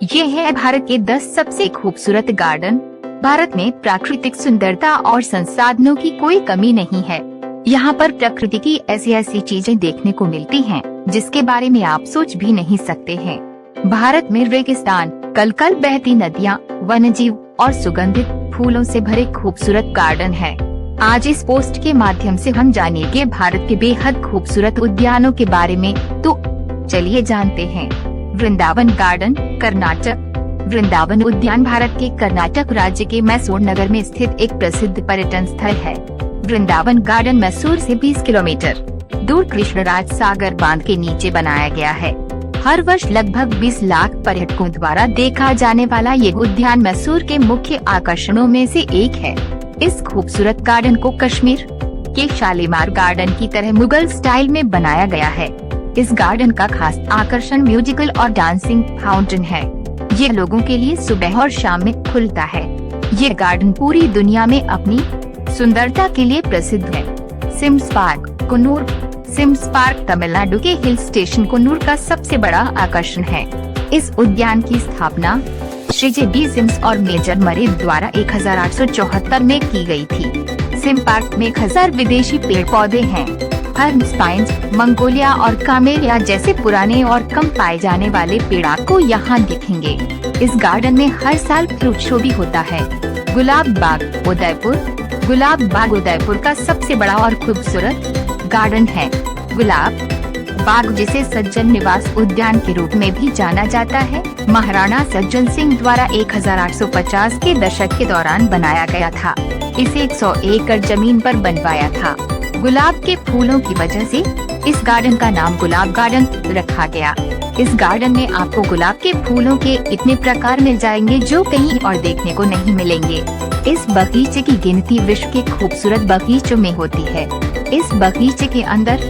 ये है भारत के 10 सबसे खूबसूरत गार्डन। भारत में प्राकृतिक सुंदरता और संसाधनों की कोई कमी नहीं है। यहाँ पर प्रकृति की ऐसी ऐसी चीजें देखने को मिलती हैं, जिसके बारे में आप सोच भी नहीं सकते हैं। भारत में रेगिस्तान, कलकल बहती नदियाँ, वन्यजीव और सुगंधित फूलों से भरे खूबसूरत गार्डन है। आज इस पोस्ट के माध्यम से हम जानेंगे भारत के बेहद खूबसूरत उद्यानों के बारे में। तो चलिए जानते हैं। वृंदावन गार्डन, कर्नाटक। वृंदावन उद्यान भारत के कर्नाटक राज्य के मैसूर नगर में स्थित एक प्रसिद्ध पर्यटन स्थल है। वृंदावन गार्डन मैसूर से 20 किलोमीटर दूर कृष्णराज सागर बांध के नीचे बनाया गया है। हर वर्ष लगभग 20 लाख पर्यटकों द्वारा देखा जाने वाला ये उद्यान मैसूर के मुख्य आकर्षणों में से एक है। इस खूबसूरत गार्डन को कश्मीर के शालीमार गार्डन की तरह मुगल स्टाइल में बनाया गया है। इस गार्डन का खास आकर्षण म्यूजिकल और डांसिंग फाउंटेन है। ये लोगों के लिए सुबह और शाम में खुलता है। ये गार्डन पूरी दुनिया में अपनी सुंदरता के लिए प्रसिद्ध है। Sims park, Coonoor. Sims park Tamil Nadu के हिल स्टेशन कन्नूर का सबसे बड़ा आकर्षण है। इस उद्यान की स्थापना श्री जे.डी. सिम्स और मेजर मरे द्वारा 1874 में की गई थी। सिम पार्क में 1000 विदेशी पेड़ पौधे हैं। फर्न, स्पाइन्स, मंगोलिया और कामेलिया जैसे पुराने और कम पाए जाने वाले पेड़ आपको यहाँ दिखेंगे। इस गार्डन में हर साल फ्रूट शो भी होता है। गुलाब बाग, उदयपुर। गुलाब बाग उदयपुर का सबसे बड़ा और खूबसूरत गार्डन है। गुलाब बाग, जिसे सज्जन निवास उद्यान के रूप में भी जाना जाता है, महाराणा सज्जन सिंह द्वारा 1850 के दशक के दौरान बनाया गया था। इसे 100 एकड़ जमीन पर बनवाया था। गुलाब के फूलों की वजह से इस गार्डन का नाम गुलाब गार्डन रखा गया। इस गार्डन में आपको गुलाब के फूलों के इतने प्रकार मिल जाएंगे जो कहीं और देखने को नहीं मिलेंगे। इस बगीचे की गिनती विश्व के खूबसूरत बगीचों में होती है। इस बगीचे के अंदर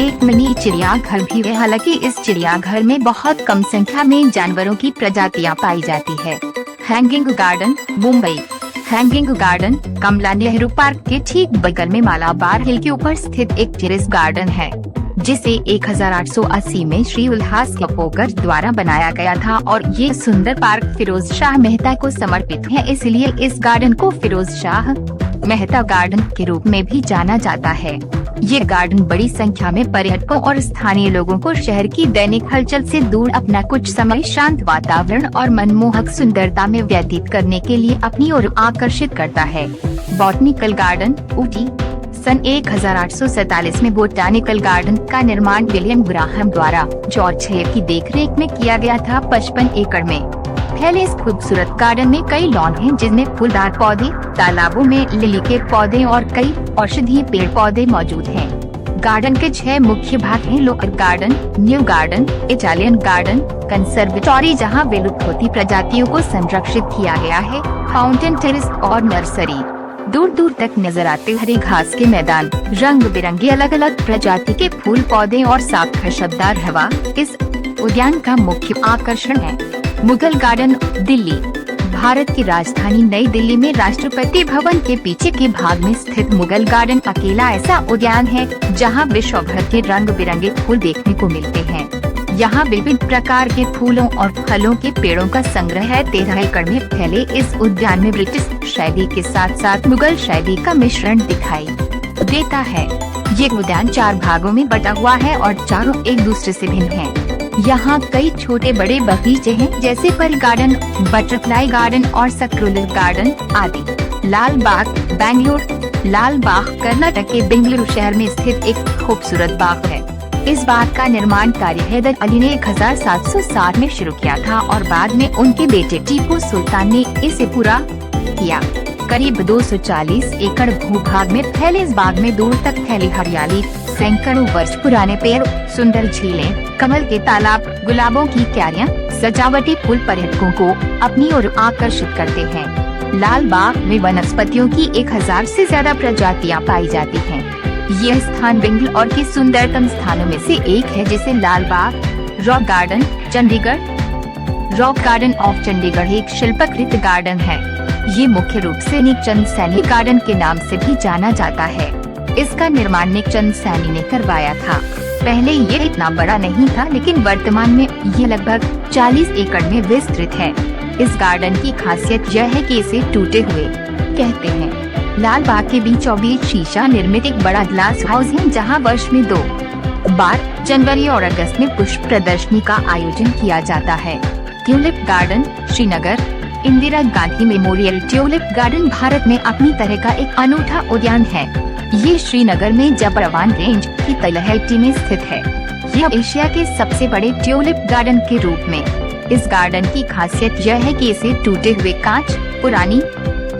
एक मिनी चिड़ियाघर भी है। हालांकि इस चिड़ियाघर में बहुत कम संख्या में जानवरों की प्रजातियां पाई जाती है। Hanging garden, Mumbai. Hanging garden Kamla Nehru park के ठीक बगल में मालाबार हिल के ऊपर स्थित एक टेरेस गार्डन है, जिसे 1880 में श्री उल्हास कपोकर द्वारा बनाया गया था। और ये सुंदर पार्क फिरोज शाह मेहता को समर्पित है, इसलिए इस गार्डन को फिरोज शाह मेहता गार्डन के रूप में भी जाना जाता है। ये गार्डन बड़ी संख्या में पर्यटकों और स्थानीय लोगों को शहर की दैनिक हलचल से दूर अपना कुछ समय शांत वातावरण और मनमोहक सुंदरता में व्यतीत करने के लिए अपनी ओर आकर्षित करता है। Botanical garden, Ooty. सन 1847 में बोटानिकल गार्डन का निर्माण विलियम ग्राहम द्वारा जॉर्ज हेप की देखरेख में किया गया था। 55 एकड़ में फैले इस खूबसूरत गार्डन में कई लॉन हैं, जिनमें फूलदार पौधे, तालाबों में लिली के पौधे और कई औषधीय पेड़ पौधे मौजूद हैं। गार्डन के 6 मुख्य भाग हैं। Local garden, new garden, Italian garden, conservatory जहां विलुप्त होती प्रजातियों को संरक्षित किया गया है, फाउंटेन, टेरेस और नर्सरी। दूर दूर तक नजर आते हरे घास के मैदान, रंग बिरंगे अलग अलग प्रजाति के फूल पौधे और साफ खुशबूदार हवा इस उद्यान का मुख्य आकर्षण है। मुगल गार्डन, दिल्ली। भारत की राजधानी नई दिल्ली में राष्ट्रपति भवन के पीछे के भाग में स्थित मुगल गार्डन अकेला ऐसा उद्यान है जहां विश्व भर के रंग बिरंगे फूल देखने को मिलते हैं। यहाँ विभिन्न प्रकार के फूलों और फलों के पेड़ों का संग्रह है। 13 एकड़ में फैले इस उद्यान में ब्रिटिश शैली के साथ साथ मुगल शैली का मिश्रण दिखाई देता है। ये उद्यान 4 भागों में बटा हुआ है और चारों एक दूसरे से भिन्न हैं। यहाँ कई छोटे बड़े बगीचे हैं, जैसे परी गार्डन, बटरफ्लाई गार्डन और सक्रोलर गार्डन आदि। लाल बाग, बेंगलुरु। लाल बाग कर्नाटक के बेंगलुरु शहर में स्थित एक खूबसूरत बाग है। इस बाग का निर्माण कार्य हैदर अली ने 1760 में शुरू किया था और बाद में उनके बेटे टीपू सुल्तान ने इसे पूरा किया। करीब 240 एकड़ भूभाग में फैले इस बाग में दूर तक फैली हरियाली, सैकड़ों वर्ष पुराने पेड़, सुंदर झीलें, कमल के तालाब, गुलाबों की क्यारियां, सजावटी फूल पर्यटकों को अपनी ओर आकर्षित करते हैं। लाल बाग में वनस्पतियों की 1000 से ज्यादा प्रजातियां पाई जाती हैं। यह स्थान बेंगलुरु के सुंदरतम स्थानों में से एक है, जिसे Lal Bagh. Rock garden, Chandigarh. Rock garden of Chandigarh एक शिल्पाकृत गार्डन है। ये मुख्य रूप से नीकचंद सैनी गार्डन के नाम से भी जाना जाता है। इसका निर्माण नीकचंद सैनी ने करवाया था। पहले ये इतना बड़ा नहीं था, लेकिन वर्तमान में ये लगभग 40 एकड़ में विस्तृत है। इस गार्डन की खासियत यह है कि इसे टूटे हुए कहते हैं। लाल बाग के बीचों बीच शीशा निर्मित एक बड़ा ग्लास हाउस है, जहां वर्ष में 2 बार जनवरी और अगस्त में पुष्प प्रदर्शनी का आयोजन किया जाता है। Tulip garden Srinagar. Indira Gandhi memorial tulip garden Bharat में अपनी तरह का एक अनूठा उद्यान है। ये श्रीनगर में जबरवान रेंज की तलहटी में स्थित है। यह एशिया के सबसे बड़े ट्यूलिप गार्डन के रूप में। इस गार्डन की खासियत यह है कि इसे टूटे हुए कांच, पुरानी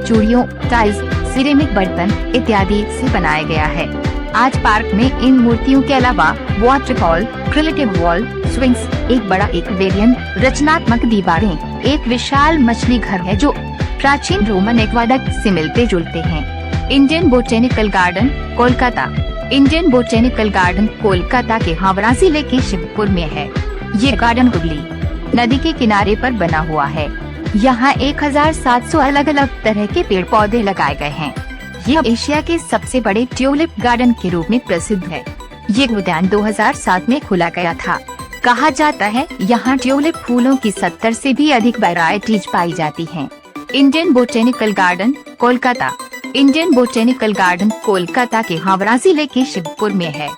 चूड़ियों, टाइल्स, सिरेमिक बर्तन इत्यादि से बनाया गया है। आज पार्क में इन मूर्तियों के अलावा वाटरफॉल, क्रिलेटिव वॉल, स्विंग्स, एक बड़ा एक्वेरियम, रचनात्मक दीवारें, एक विशाल मछली घर है जो प्राचीन रोमन एक्वाडक्ट से मिलते जुलते हैं। Indian botanical garden Kolkata. Indian botanical garden Kolkata के हावड़ा जिले के शिवपुर में है। ये गार्डन हुगली नदी के किनारे पर बना हुआ है। यहाँ 1700 अलग अलग तरह के पेड़ पौधे लगाए गए हैं। यह एशिया के सबसे बड़े ट्यूलिप गार्डन के रूप में प्रसिद्ध है। ये उद्यान 2007 में खोला गया था। कहा जाता है यहाँ ट्यूलिप फूलों की 70 से भी अधिक वैरायटीज पाई जाती हैं। Indian botanical garden Kolkata. Indian botanical garden Kolkata के हावड़ा जिले के शिवपुर में है।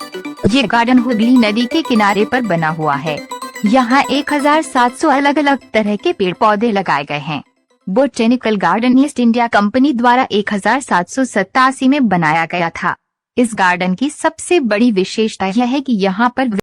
ये गार्डन हुगली नदी के किनारे पर बना हुआ है। यहाँ 1700 अलग अलग तरह के पेड़ पौधे लगाए गए हैं। Botanical garden east India company द्वारा 1787 में बनाया गया था। इस गार्डन की सबसे बड़ी विशेषता यह है कि यहाँ पर